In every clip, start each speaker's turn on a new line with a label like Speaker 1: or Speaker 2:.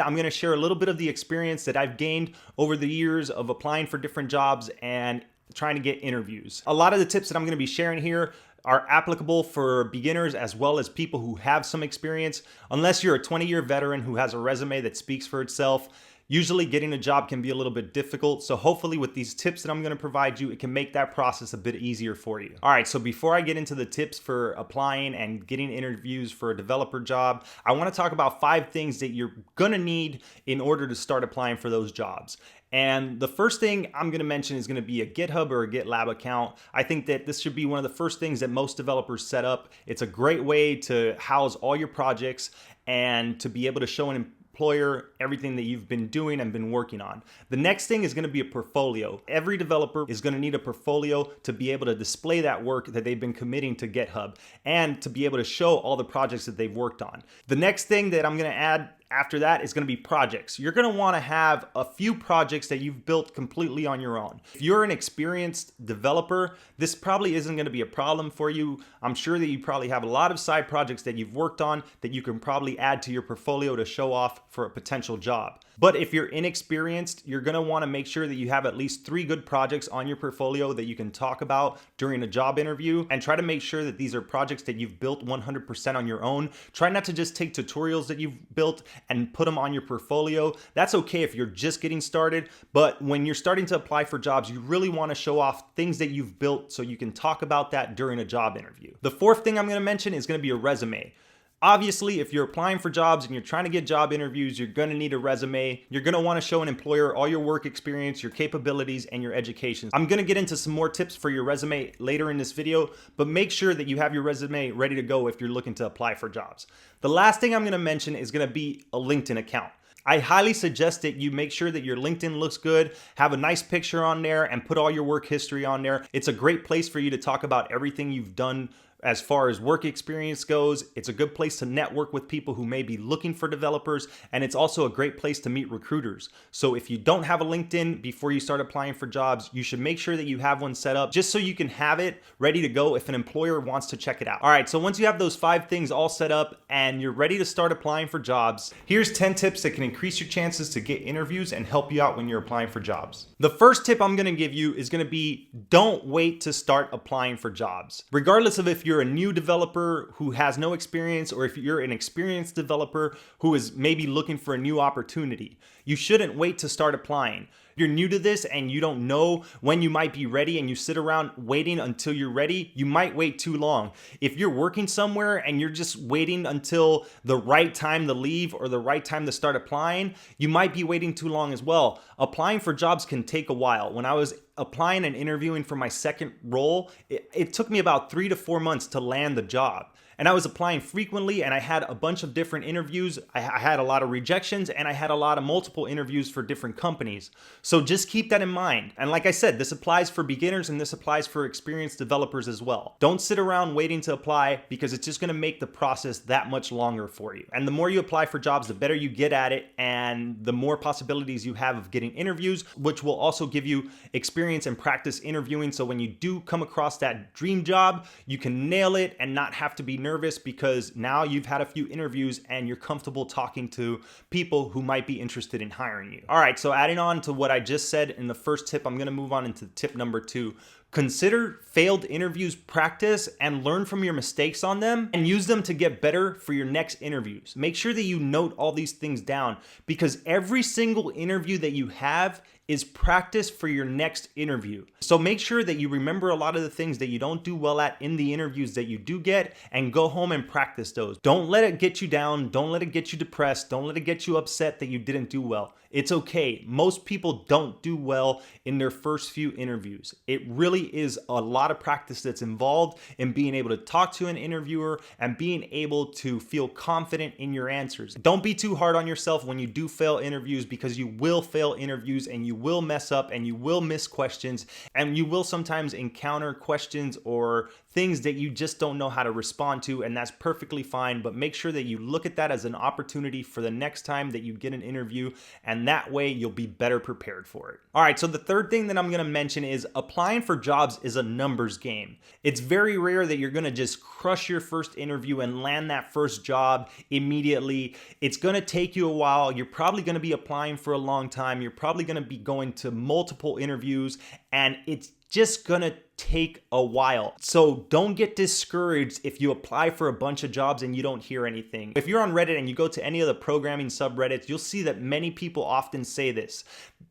Speaker 1: I'm going to share a little bit of the experience that I've gained over the years of applying for different jobs and trying to get interviews. A lot of the tips that I'm going to be sharing here are applicable for beginners as well as people who have some experience. Unless you're a 20-year veteran who has a resume that speaks for itself, usually getting a job can be a little bit difficult. So hopefully with these tips that I'm going to provide you, it can make that process a bit easier for you. All right, so before I get into the tips for applying and getting interviews for a developer job, I want to talk about 5 things that you're going to need in order to start applying for those jobs. And the first thing I'm going to mention is going to be a GitHub or a GitLab account. I think that this should be one of the first things that most developers set up. It's a great way to house all your projects and to be able to show an employer everything that you've been doing and been working on. The next thing is going to be a portfolio. Every developer is going to need a portfolio to be able to display that work that they've been committing to GitHub and to be able to show all the projects that they've worked on. The next thing that I'm going to add after that is going to be projects. You're going to want to have a few projects that you've built completely on your own. If you're an experienced developer, this probably isn't going to be a problem for you. I'm sure that you probably have a lot of side projects that you've worked on that you can probably add to your portfolio to show off for a potential job. But if you're inexperienced, you're going to want to make sure that you have at least 3 good projects on your portfolio that you can talk about during a job interview, and try to make sure that these are projects that you've built 100% on your own. Try not to just take tutorials that you've built and put them on your portfolio. That's okay if you're just getting started, but when you're starting to apply for jobs, you really want to show off things that you've built so you can talk about that during a job interview. The fourth thing I'm going to mention is going to be a resume. Obviously, if you're applying for jobs and you're trying to get job interviews, you're going to need a resume. You're going to want to show an employer all your work experience, your capabilities, and your education. I'm going to get into some more tips for your resume later in this video, but make sure that you have your resume ready to go if you're looking to apply for jobs. The last thing I'm going to mention is going to be a LinkedIn account. I highly suggest that you make sure that your LinkedIn looks good, have a nice picture on there, and put all your work history on there. It's a great place for you to talk about everything you've done as far as work experience goes. It's a good place to network with people who may be looking for developers, and it's also a great place to meet recruiters. So if you don't have a LinkedIn before you start applying for jobs, you should make sure that you have one set up just so you can have it ready to go if an employer wants to check it out. All right, so once you have those 5 things all set up and you're ready to start applying for jobs, here's 10 tips that can increase your chances to get interviews and help you out when you're applying for jobs. The first tip I'm gonna give you is gonna be, don't wait to start applying for jobs. Regardless of if you're a new developer who has no experience or if you're an experienced developer who is maybe looking for a new opportunity, you shouldn't wait to start applying. You're new to this and you don't know when you might be ready and you sit around waiting until you're ready, you might wait too long. If you're working somewhere and you're just waiting until the right time to leave or the right time to start applying, you might be waiting too long as well. Applying for jobs can take a while. When I was applying and interviewing for my second role, it took me about 3 to 4 months to land the job. And I was applying frequently and I had a bunch of different interviews. I had a lot of rejections and I had a lot of multiple interviews for different companies. So just keep that in mind. And like I said, this applies for beginners and this applies for experienced developers as well. Don't sit around waiting to apply because it's just gonna make the process that much longer for you. And the more you apply for jobs, the better you get at it and the more possibilities you have of getting interviews, which will also give you experience and practice interviewing. So when you do come across that dream job, you can nail it and not have to be nervous because now you've had a few interviews and you're comfortable talking to people who might be interested in hiring you. All right, so adding on to what I just said in the first tip, I'm gonna move on into tip number 2. Consider failed interviews practice and learn from your mistakes on them and use them to get better for your next interviews. Make sure that you note all these things down because every single interview that you have is practice for your next interview. So make sure that you remember a lot of the things that you don't do well at in the interviews that you do get and go home and practice those. Don't let it get you down. Don't let it get you depressed. Don't let it get you upset that you didn't do well. It's okay. Most people don't do well in their first few interviews. It really is a lot of practice that's involved in being able to talk to an interviewer and being able to feel confident in your answers. Don't be too hard on yourself when you do fail interviews because you will fail interviews and you will mess up and you will miss questions and you will sometimes encounter questions or things that you just don't know how to respond to, and that's perfectly fine. But make sure that you look at that as an opportunity for the next time that you get an interview, and that way you'll be better prepared for it. All right, so the third thing that I'm gonna mention is applying for jobs is a numbers game. It's very rare that you're gonna just crush your first interview and land that first job immediately. It's gonna take you a while. You're probably gonna be applying for a long time. You're probably gonna be going to multiple interviews, and it's just gonna take a while. So don't get discouraged if you apply for a bunch of jobs and you don't hear anything. If you're on Reddit and you go to any of the programming subreddits, you'll see that many people often say this,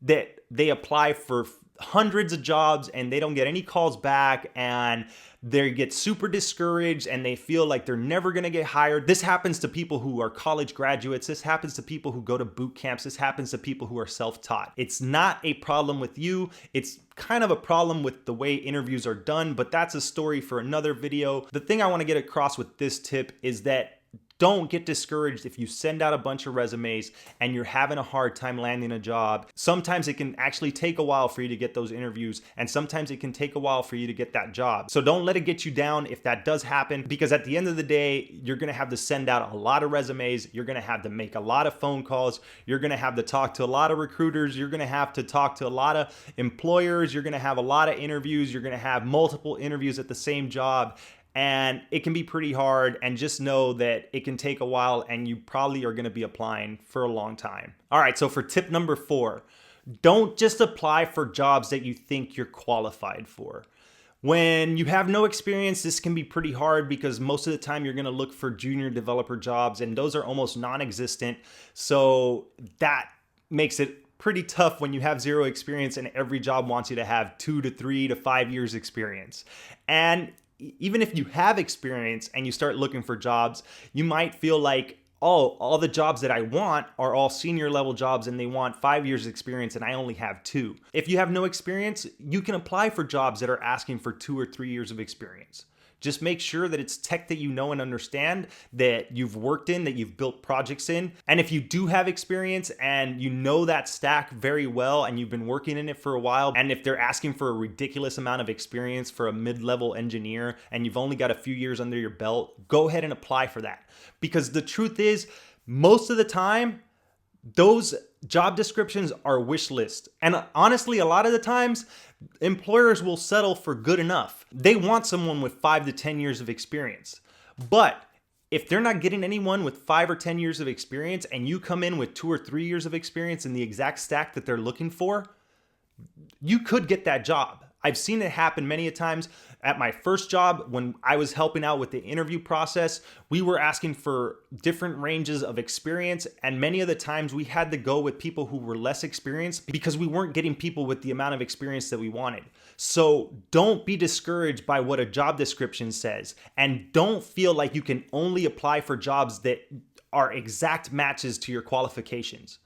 Speaker 1: that they apply for hundreds of jobs and they don't get any calls back, and they get super discouraged and they feel like they're never gonna get hired. This happens to people who are college graduates. This happens to people who go to boot camps. This happens to people who are self-taught. It's not a problem with you. It's kind of a problem with the way interviews are done, but that's a story for another video. The thing I wanna get across with this tip is that don't get discouraged if you send out a bunch of resumes and you're having a hard time landing a job. Sometimes it can actually take a while for you to get those interviews, and sometimes it can take a while for you to get that job. So don't let it get you down if that does happen, because at the end of the day, you're gonna have to send out a lot of resumes. You're gonna have to make a lot of phone calls. You're gonna have to talk to a lot of recruiters. You're gonna have to talk to a lot of employers. You're gonna have a lot of interviews. You're gonna have multiple interviews at the same job. And it can be pretty hard, and just know that it can take a while and you probably are gonna be applying for a long time. All right, so for tip number 4, don't just apply for jobs that you think you're qualified for. When you have no experience, this can be pretty hard because most of the time you're gonna look for junior developer jobs, and those are almost non-existent. So that makes it pretty tough when you have 0 experience and every job wants you to have 2 to 3 to 5 years experience. And even if you have experience and you start looking for jobs, you might feel like, oh, all the jobs that I want are all senior level jobs and they want 5 years experience and I only have 2. If you have no experience, you can apply for jobs that are asking for 2 or 3 years of experience. Just make sure that it's tech that you know and understand, that you've worked in, that you've built projects in. And if you do have experience and you know that stack very well and you've been working in it for a while, and if they're asking for a ridiculous amount of experience for a mid-level engineer and you've only got a few years under your belt, go ahead and apply for that. Because the truth is, most of the time, those job descriptions are wish list. And honestly, a lot of the times, employers will settle for good enough. They want someone with 5 to 10 years of experience. But if they're not getting anyone with 5 or 10 years of experience and you come in with 2 or 3 years of experience in the exact stack that they're looking for, you could get that job. I've seen it happen many a times. At my first job, when I was helping out with the interview process, we were asking for different ranges of experience, and many of the times we had to go with people who were less experienced because we weren't getting people with the amount of experience that we wanted. So don't be discouraged by what a job description says, and don't feel like you can only apply for jobs that are exact matches to your qualifications.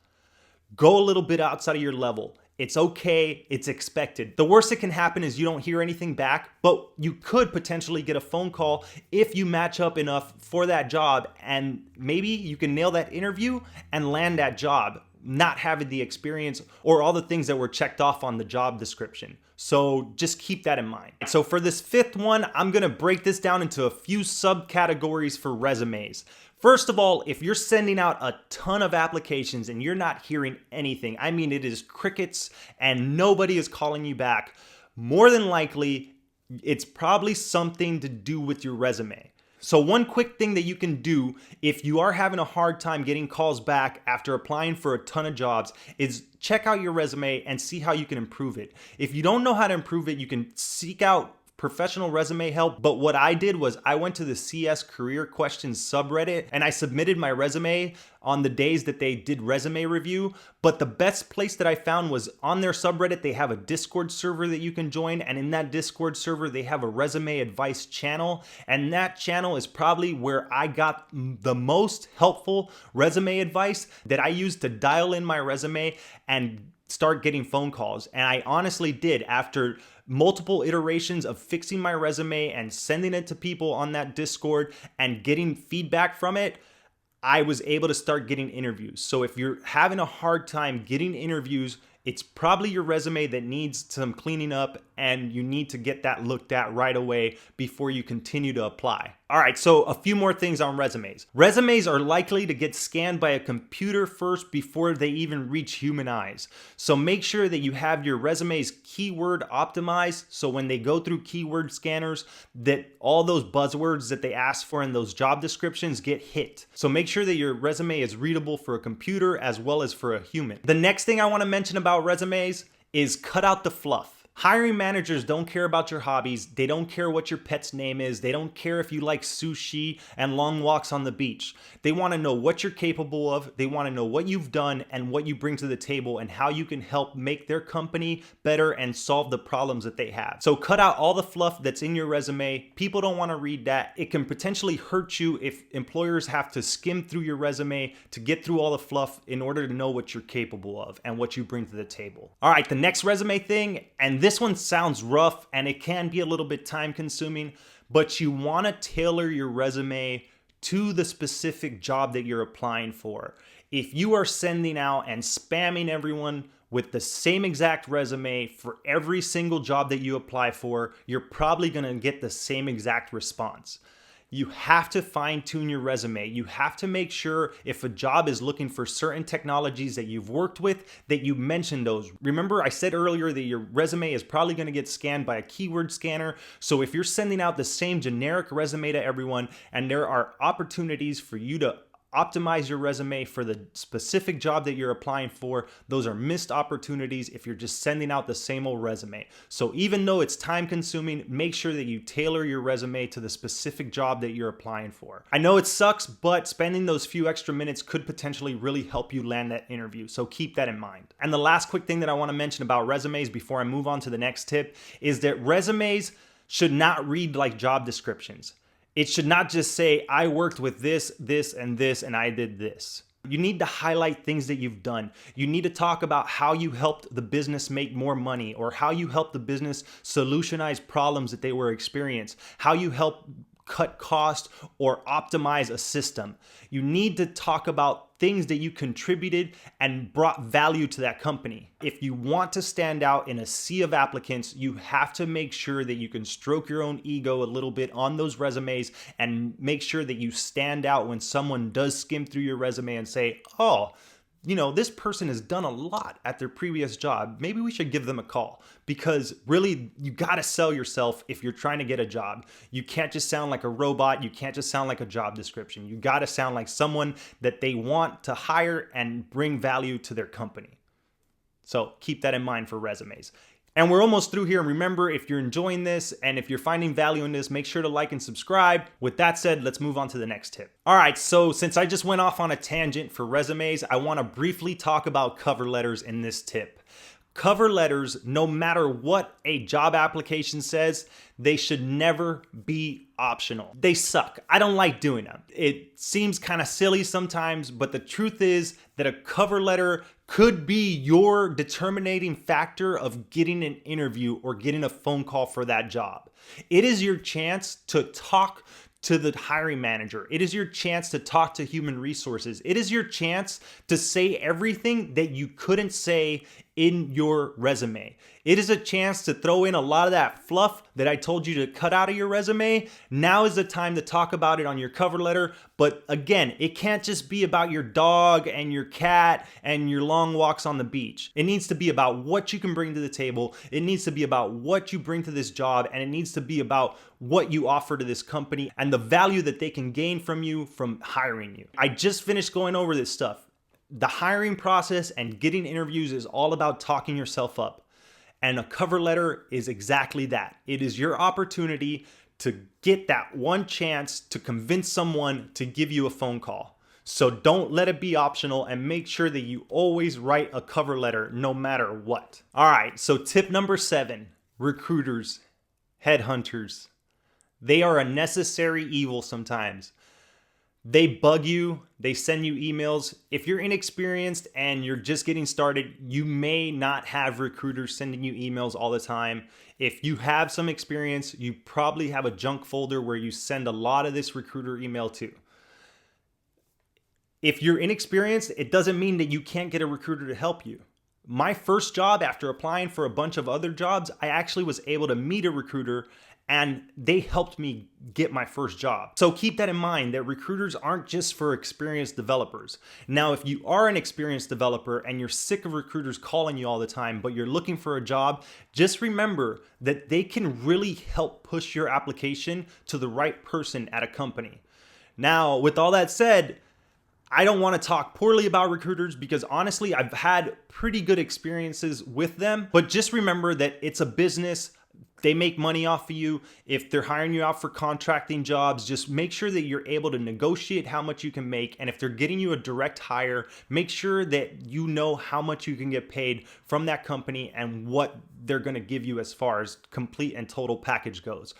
Speaker 1: Go a little bit outside of your level. It's okay, it's expected. The worst that can happen is you don't hear anything back, but you could potentially get a phone call if you match up enough for that job, and maybe you can nail that interview and land that job, not having the experience or all the things that were checked off on the job description. So just keep that in mind. So for this 5th one, I'm gonna break this down into a few subcategories for resumes. First of all, if you're sending out a ton of applications and you're not hearing anything, I mean, it is crickets and nobody is calling you back, more than likely, it's probably something to do with your resume. So one quick thing that you can do if you are having a hard time getting calls back after applying for a ton of jobs is check out your resume and see how you can improve it. If you don't know how to improve it, you can seek out professional resume help. But what I did was I went to the CS career questions subreddit and I submitted my resume on the days that they did resume review. But the best place that I found was on their subreddit. They have a Discord server that you can join, and in that Discord server they have a resume advice channel, and that channel is probably where I got the most helpful resume advice that I used to dial in my resume and start getting phone calls. And I honestly did. After multiple iterations of fixing my resume and sending it to people on that Discord and getting feedback from it, I was able to start getting interviews. So if you're having a hard time getting interviews, it's probably your resume that needs some cleaning up, and you need to get that looked at right away before you continue to apply. All right, so a few more things on resumes. Resumes are likely to get scanned by a computer first before they even reach human eyes. So make sure that you have your resumes keyword optimized, so when they go through keyword scanners, that all those buzzwords that they ask for in those job descriptions get hit. So make sure that your resume is readable for a computer as well as for a human. The next thing I want to mention about resumes is cut out the fluff. Hiring managers don't care about your hobbies. They don't care what your pet's name is. They don't care if you like sushi and long walks on the beach. They want to know what you're capable of. They want to know what you've done and what you bring to the table and how you can help make their company better and solve the problems that they have. So cut out all the fluff that's in your resume. People don't want to read that. It can potentially hurt you if employers have to skim through your resume to get through all the fluff in order to know what you're capable of and what you bring to the table. All right, the next resume thing, and this one sounds rough and it can be a little bit time consuming, but you want to tailor your resume to the specific job that you're applying for. If you are sending out and spamming everyone with the same exact resume for every single job that you apply for, you're probably going to get the same exact response. You have to fine tune your resume. You have to make sure if a job is looking for certain technologies that you've worked with, that you mention those. Remember, I said earlier that your resume is probably going to get scanned by a keyword scanner. So if you're sending out the same generic resume to everyone and there are opportunities for you to optimize your resume for the specific job that you're applying for, those are missed opportunities if you're just sending out the same old resume. So even though it's time consuming, make sure that you tailor your resume to the specific job that you're applying for. I know it sucks, but spending those few extra minutes could potentially really help you land that interview. So keep that in mind. And the last quick thing that I want to mention about resumes before I move on to the next tip is that resumes should not read like job descriptions. It should not just say, I worked with this, this, and this, and I did this. You need to highlight things that you've done. You need to talk about how you helped the business make more money, or how you helped the business solutionize problems that they were experiencing, how you helped cut cost or optimize a system. You need to talk about things that you contributed and brought value to that company. If you want to stand out in a sea of applicants, you have to make sure that you can stroke your own ego a little bit on those resumes and make sure that you stand out when someone does skim through your resume and say, oh, you know, this person has done a lot at their previous job. Maybe we should give them a call, because really you got to sell yourself if you're trying to get a job. You can't just sound like a robot. You can't just sound like a job description. You got to sound like someone that they want to hire and bring value to their company. So keep that in mind for resumes. And we're almost through here. And remember, if you're enjoying this and if you're finding value in this, make sure to like and subscribe. With that said, let's move on to the next tip. All right, so since I just went off on a tangent for resumes, I want to briefly talk about cover letters in this tip. Cover letters, no matter what a job application says, they should never be optional. They suck. I don't like doing them. It seems kind of silly sometimes, but the truth is that a cover letter could be your determining factor of getting an interview or getting a phone call for that job. It is your chance to talk to the hiring manager. It is your chance to talk to human resources. It is your chance to say everything that you couldn't say in your resume. It is a chance to throw in a lot of that fluff that I told you to cut out of your resume. Now is the time to talk about it on your cover letter. But again, it can't just be about your dog and your cat and your long walks on the beach. It needs to be about what you can bring to the table. It needs to be about what you bring to this job, and it needs to be about what you offer to this company and the value that they can gain from you from hiring you. I just finished going over this stuff. The hiring process and getting interviews is all about talking yourself up. And a cover letter is exactly that. It is your opportunity to get that one chance to convince someone to give you a phone call. So don't let it be optional, and make sure that you always write a cover letter no matter what. All right, so tip number 7, recruiters, headhunters. They are a necessary evil sometimes. They bug you, they send you emails. If you're inexperienced and you're just getting started, you may not have recruiters sending you emails all the time. If you have some experience, you probably have a junk folder where you send a lot of this recruiter email to. If you're inexperienced, it doesn't mean that you can't get a recruiter to help you. My first job, after applying for a bunch of other jobs, I actually was able to meet a recruiter and they helped me get my first job. So keep that in mind, that recruiters aren't just for experienced developers. Now, if you are an experienced developer and you're sick of recruiters calling you all the time, but you're looking for a job, just remember that they can really help push your application to the right person at a company. Now, with all that said, I don't want to talk poorly about recruiters because honestly, I've had pretty good experiences with them, but just remember that it's a business. They make money off of you. If they're hiring you out for contracting jobs, just make sure that you're able to negotiate how much you can make. And if they're getting you a direct hire, make sure that you know how much you can get paid from that company and what they're going to give you as far as complete and total package goes.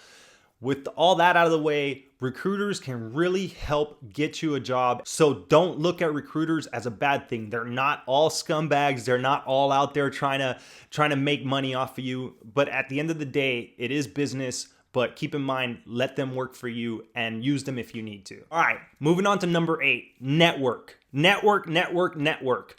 Speaker 1: With all that out of the way, recruiters can really help get you a job. So don't look at recruiters as a bad thing. They're not all scumbags. They're not all out there trying to make money off of you. But at the end of the day, it is business. But keep in mind, let them work for you and use them if you need to. All right, moving on to number 8, network. Network.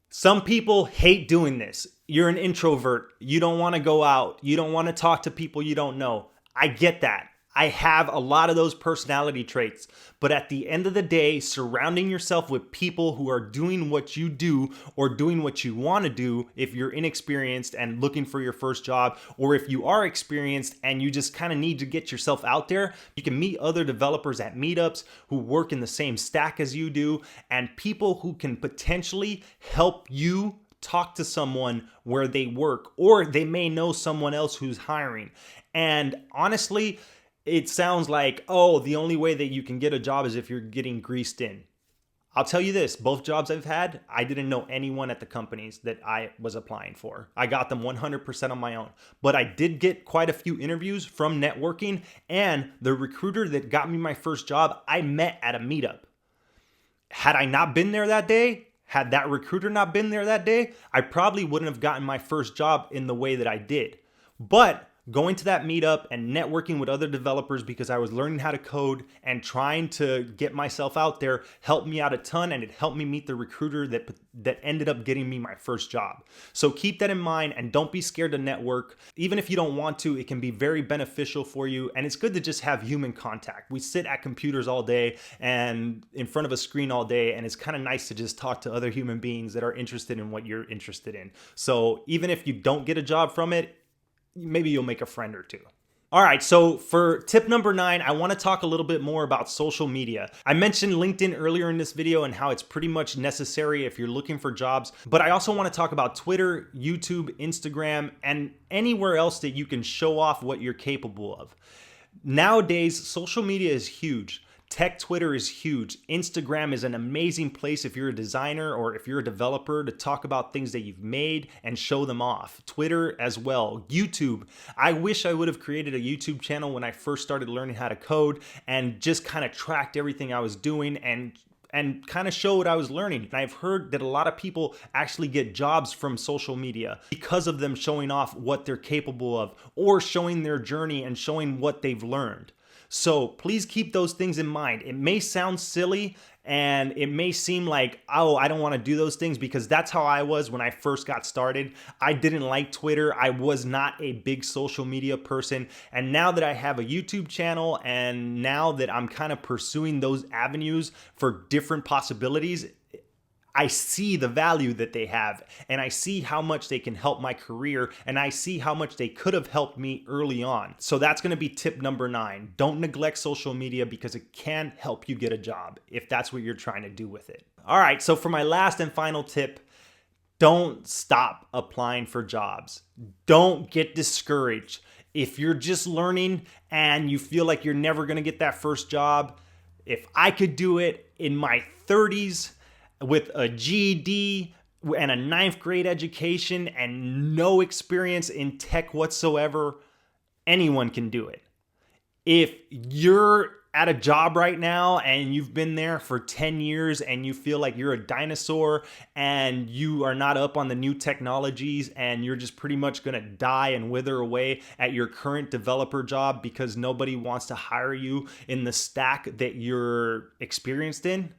Speaker 1: Some people hate doing this. You're an introvert. You don't want to go out. You don't want to talk to people you don't know. I get that. I have a lot of those personality traits, but at the end of the day, surrounding yourself with people who are doing what you do or doing what you want to do if you're inexperienced and looking for your first job, or if you are experienced and you just kind of need to get yourself out there, you can meet other developers at meetups who work in the same stack as you do, and people who can potentially help you talk to someone where they work, or they may know someone else who's hiring. And honestly, it sounds like, oh, the only way that you can get a job is if you're getting greased in. I'll tell you this, both jobs I've had, I didn't know anyone at the companies that I was applying for. I got them 100% on my own. But I did get quite a few interviews from networking, and the recruiter that got me my first job, I met at a meetup. Had I not been there that day, had that recruiter not been there that day, I probably wouldn't have gotten my first job in the way that I did. But going to that meetup and networking with other developers because I was learning how to code and trying to get myself out there helped me out a ton, and it helped me meet the recruiter that ended up getting me my first job. So keep that in mind and don't be scared to network. Even if you don't want to, it can be very beneficial for you, and it's good to just have human contact. We sit at computers all day and in front of a screen all day, and it's kind of nice to just talk to other human beings that are interested in what you're interested in. So even if you don't get a job from it, maybe you'll make a friend or two. All right, so for tip number 9, I want to talk a little bit more about social media. I mentioned LinkedIn earlier in this video and how it's pretty much necessary if you're looking for jobs, but I also want to talk about Twitter, YouTube, Instagram, and anywhere else that you can show off what you're capable of. Nowadays, social media is huge. Tech Twitter is huge. Instagram is an amazing place if you're a designer or if you're a developer to talk about things that you've made and show them off. Twitter as well. YouTube. I wish I would have created a YouTube channel when I first started learning how to code and just kind of tracked everything I was doing and kind of show what I was learning. And I've heard that a lot of people actually get jobs from social media because of them showing off what they're capable of or showing their journey and showing what they've learned. So please keep those things in mind. It may sound silly and it may seem like, oh, I don't want to do those things, because that's how I was when I first got started. I didn't like Twitter. I was not a big social media person. And now that I have a YouTube channel and now that I'm kind of pursuing those avenues for different possibilities, I see the value that they have, and I see how much they can help my career, and I see how much they could have helped me early on. So that's going to be tip number 9. Don't neglect social media because it can help you get a job if that's what you're trying to do with it. All right, so for my last and final tip, don't stop applying for jobs. Don't get discouraged. If you're just learning and you feel like you're never going to get that first job, if I could do it in my 30s, with a GED and a 9th grade education and no experience in tech whatsoever, anyone can do it. If you're at a job right now and you've been there for 10 years and you feel like you're a dinosaur and you are not up on the new technologies and you're just pretty much going to die and wither away at your current developer job because nobody wants to hire you in the stack that you're experienced in,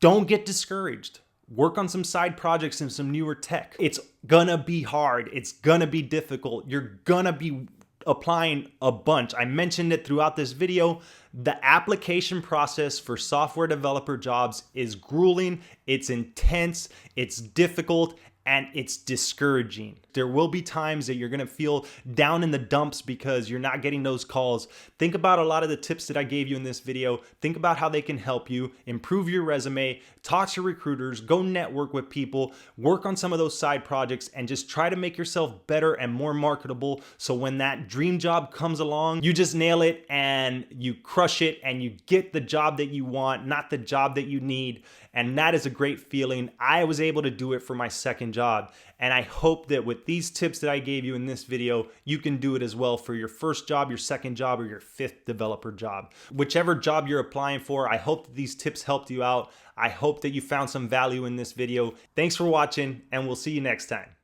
Speaker 1: Don't get discouraged. Work on some side projects and some newer tech. It's gonna be hard. It's gonna be difficult. You're gonna be applying a bunch. I mentioned it throughout this video. The application process for software developer jobs is grueling, it's intense, it's difficult, and it's discouraging. There will be times that you're gonna feel down in the dumps because you're not getting those calls. Think about a lot of the tips that I gave you in this video. Think about how they can help you improve your resume, talk to recruiters, go network with people, work on some of those side projects, and just try to make yourself better and more marketable so when that dream job comes along, you just nail it and you crush it and you get the job that you want, not the job that you need. And that is a great feeling. I was able to do it for my second job. And I hope that with these tips that I gave you in this video, you can do it as well for your first job, your second job, or your fifth developer job. Whichever job you're applying for, I hope that these tips helped you out. I hope that you found some value in this video. Thanks for watching, and we'll see you next time.